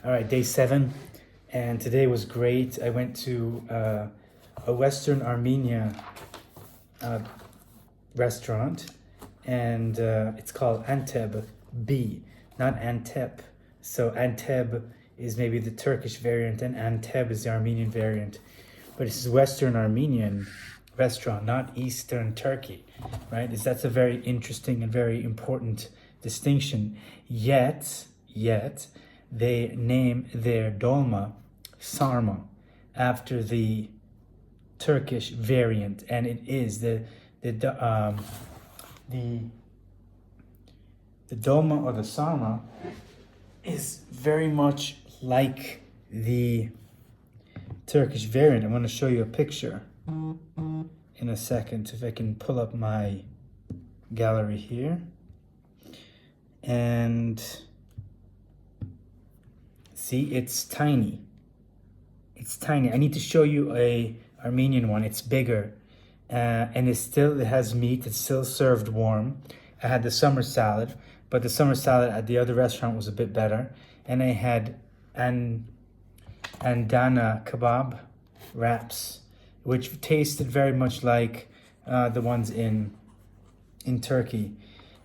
All right, day 7, and today was great. I went to a Western Armenia uh, restaurant, and it's called Anteb B, not Antep. So Anteb is maybe the Turkish variant, and Anteb is the Armenian variant. But this is Western Armenian restaurant, not Eastern Turkey, right? That's a very interesting and very important distinction. Yet, they name their dolma sarma after the Turkish variant, and it is the the dolma or the sarma is very much like the Turkish variant. I'm going to show you a picture in a second if I can pull up my gallery here. And see, it's tiny. It's tiny. I need to show you a Armenian one. It's bigger, and it has meat. It's still served warm. I had the summer salad, but the summer salad at the other restaurant was a bit better. And I had andana kebab wraps, which tasted very much like the ones in Turkey.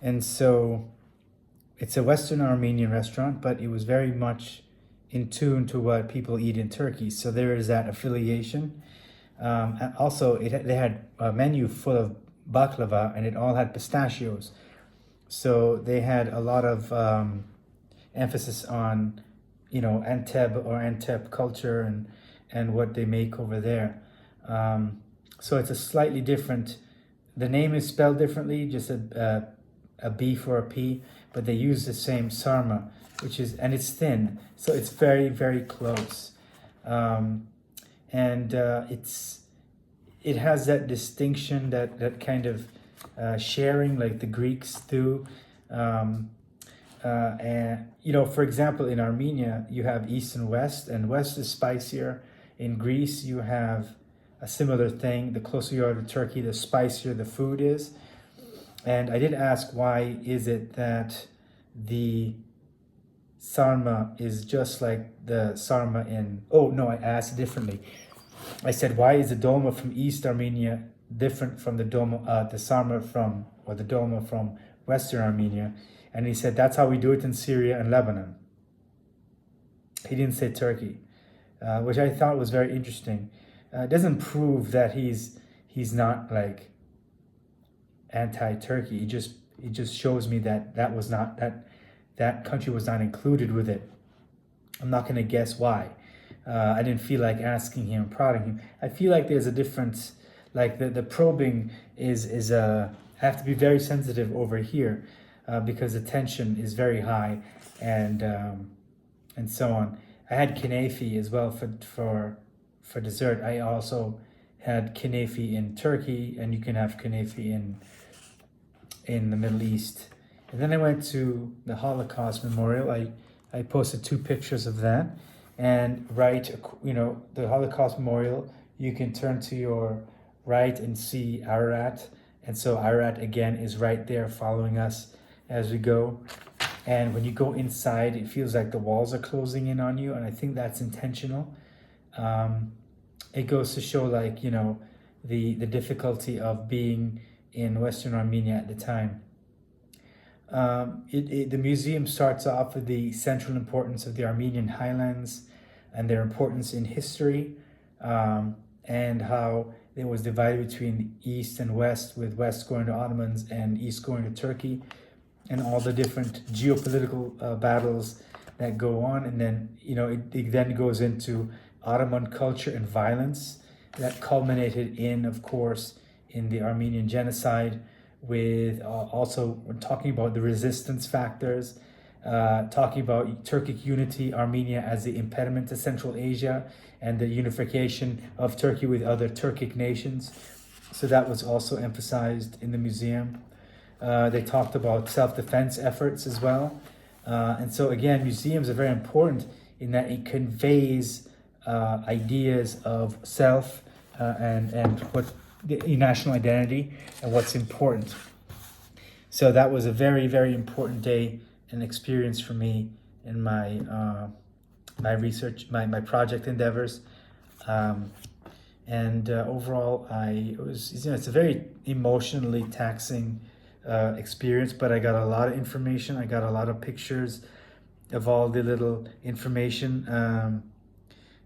And so it's a Western Armenian restaurant, but it was very much in tune to what people eat in Turkey. So there is that affiliation. And also, they had a menu full of baklava, and it all had pistachios. So they had a lot of emphasis on, Antep culture and what they make over there. So it's a slightly different. The name is spelled differently, just a B for a P, but they use the same sarma, and it's thin, so it's very, very close. It has that distinction, that kind of sharing, like the Greeks do. For example, in Armenia, you have East and West is spicier. In Greece, you have a similar thing. The closer you are to Turkey, the spicier the food is. And I did ask, why is it that the sarma is just like the sarma I asked differently. I said, why is the dolma from East Armenia different from the sarma or the dolma from Western Armenia? And he said, that's how we do it in Syria and Lebanon. He didn't say Turkey, which I thought was very interesting. It doesn't prove that he's not like anti-Turkey. It just shows me that that country was not included with it. I'm not going to guess why. I didn't feel like asking him, prodding him. I feel like there's a difference. Like the probing is I have to be very sensitive over here because the tension is very high, and so on. I had kinefi as well for dessert. I also had kinefi in Turkey, and you can have kinefi in the Middle East. And then I went to the Holocaust Memorial. I posted 2 pictures of that. And the Holocaust Memorial, you can turn to your right and see Ararat. And so Ararat, again, is right there following us as we go. And when you go inside, it feels like the walls are closing in on you. And I think that's intentional. It goes to show, the difficulty of being in Western Armenia at the time. The museum starts off with the central importance of the Armenian highlands and their importance in history, and how it was divided between East and West, with West going to Ottomans and East going to Turkey, and all the different geopolitical battles that go on. And then, it then goes into Ottoman culture and violence that culminated of course, in the Armenian genocide, with also talking about the resistance factors, talking about Turkic unity, Armenia as the impediment to Central Asia, and the unification of Turkey with other Turkic nations. So that was also emphasized in the museum. They talked about self-defense efforts as well. And so again, museums are very important in that it conveys ideas of self and what the national identity and what's important. So that was a very, very important day and experience for me in my my research, my project endeavors. And overall, it was, it's a very emotionally taxing experience, but I got a lot of information. I got a lot of pictures of all the little information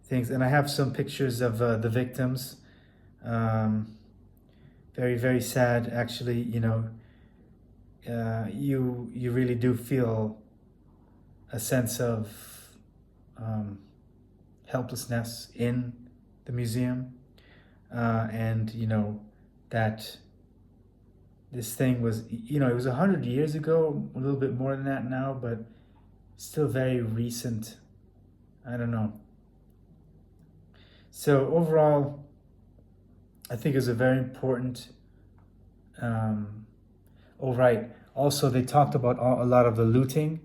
things, and I have some pictures of the victims. Very, very sad, actually. You really do feel a sense of helplessness in the museum, and that this thing was, it was 100 years ago, a little bit more than that now, but still very recent. I don't know. So overall, I think it was a very important. Also, they talked about a lot of the looting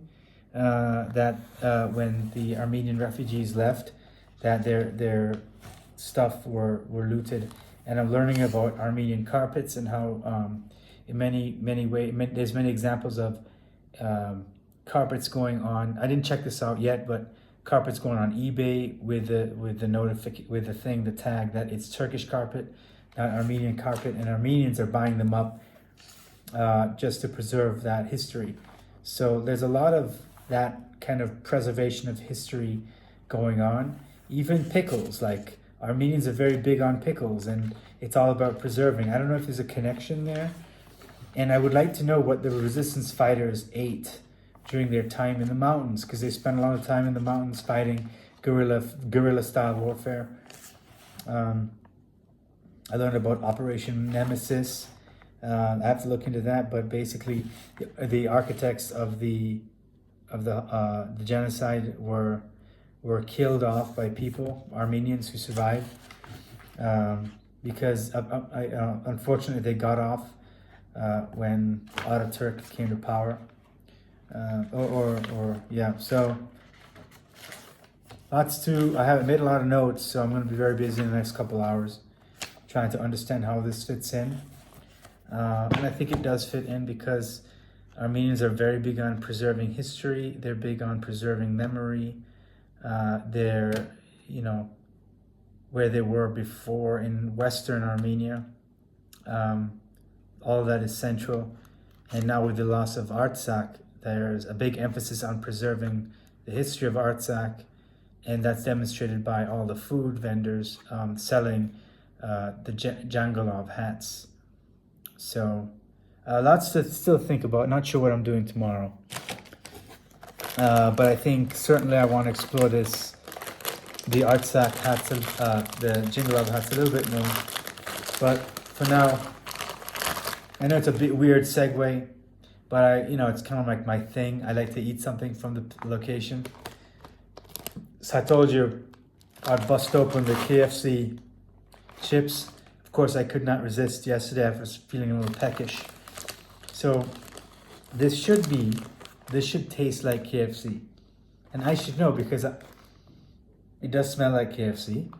that when the Armenian refugees left, that their stuff were looted. And I'm learning about Armenian carpets and how in many ways, there's many examples of carpets going on. I didn't check this out yet, but carpets going on eBay with the tag that it's Turkish carpet, not Armenian carpet, and Armenians are buying them up just to preserve that history. So there's a lot of that kind of preservation of history going on. Even pickles, like Armenians are very big on pickles, and it's all about preserving. I don't know if there's a connection there. And I would like to know what the resistance fighters ate during their time in the mountains, because they spent a lot of time in the mountains fighting guerrilla style warfare. I learned about Operation Nemesis. I have to look into that, but basically, the architects of the genocide were killed off by people, Armenians who survived, because unfortunately they got off when Ataturk came to power. So I haven't made a lot of notes, so I'm going to be very busy in the next couple hours trying to understand how this fits in. And I think it does fit in because Armenians are very big on preserving history. They're big on preserving memory. They're, where they were before in Western Armenia. All of that is central. And now with the loss of Artsakh, there's a big emphasis on preserving the history of Artsakh, and that's demonstrated by all the food vendors selling the Jangalov hats. So lots to still think about. Not sure what I'm doing tomorrow. But I think certainly I want to explore the Artsakh hats, the Jangalov hats a little bit more. But for now, I know it's a bit weird segue, but it's kind of like my thing. I like to eat something from the location. So I told you I'd bust open the KFC chips. Of course, I could not resist yesterday. I was feeling a little peckish. So this should taste like KFC. And I should know because it does smell like KFC.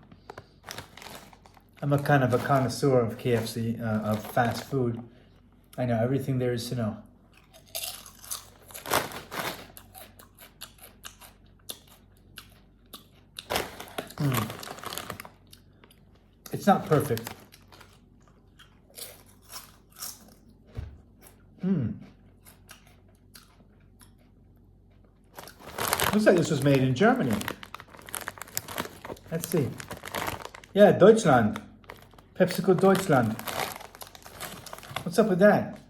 I'm a kind of a connoisseur of KFC, of fast food. I know everything there is to know. It's not perfect. Looks like this was made in Germany. Let's see. Yeah, Deutschland. PepsiCo Deutschland. What's up with that?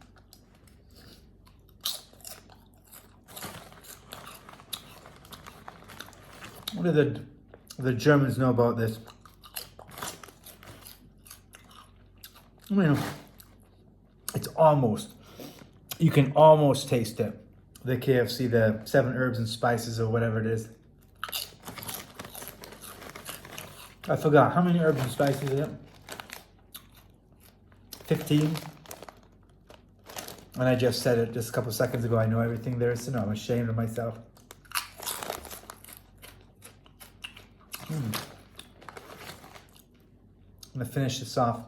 What do the Germans know about this? It's almost, you can almost taste it. The KFC, the 7 herbs and spices or whatever it is. I forgot, how many herbs and spices is it? 15? And I just said it just a couple seconds ago. I know everything there is to know. I'm ashamed of myself. I'm gonna finish this off.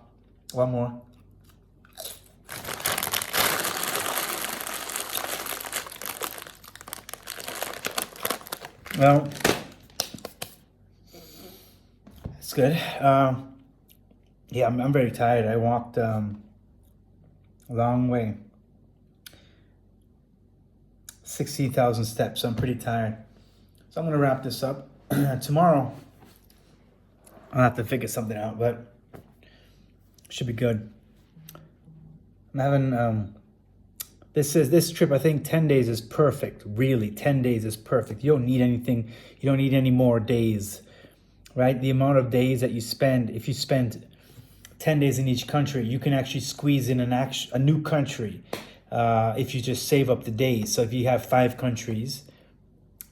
One more. Well, It's good. Yeah, I'm very tired. I walked a long way, 60,000 steps. So I'm pretty tired. So I'm gonna wrap this up. Tomorrow, I'll have to figure something out, but should be good. I'm having this trip. I think 10 days is perfect. Really, 10 days is perfect. You don't need anything. You don't need any more days, right? The amount of days that you spend, if you spend 10 days in each country, you can actually squeeze in a new country if you just save up the days. So if you have 5 countries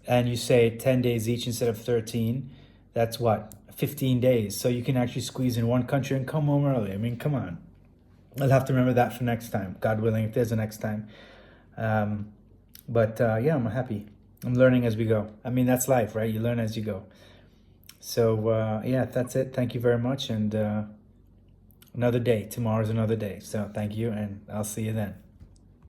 and you say 10 days each instead of 13, that's what? 15 days. So you can actually squeeze in one country and come home early. I mean, come on. I'll have to remember that for next time, God willing, if there's a next time. Yeah, I'm happy. I'm learning as we go. I mean, that's life, right? You learn as you go. So yeah, that's it. Thank you very much. And another day. Tomorrow's another day. So thank you, and I'll see you then.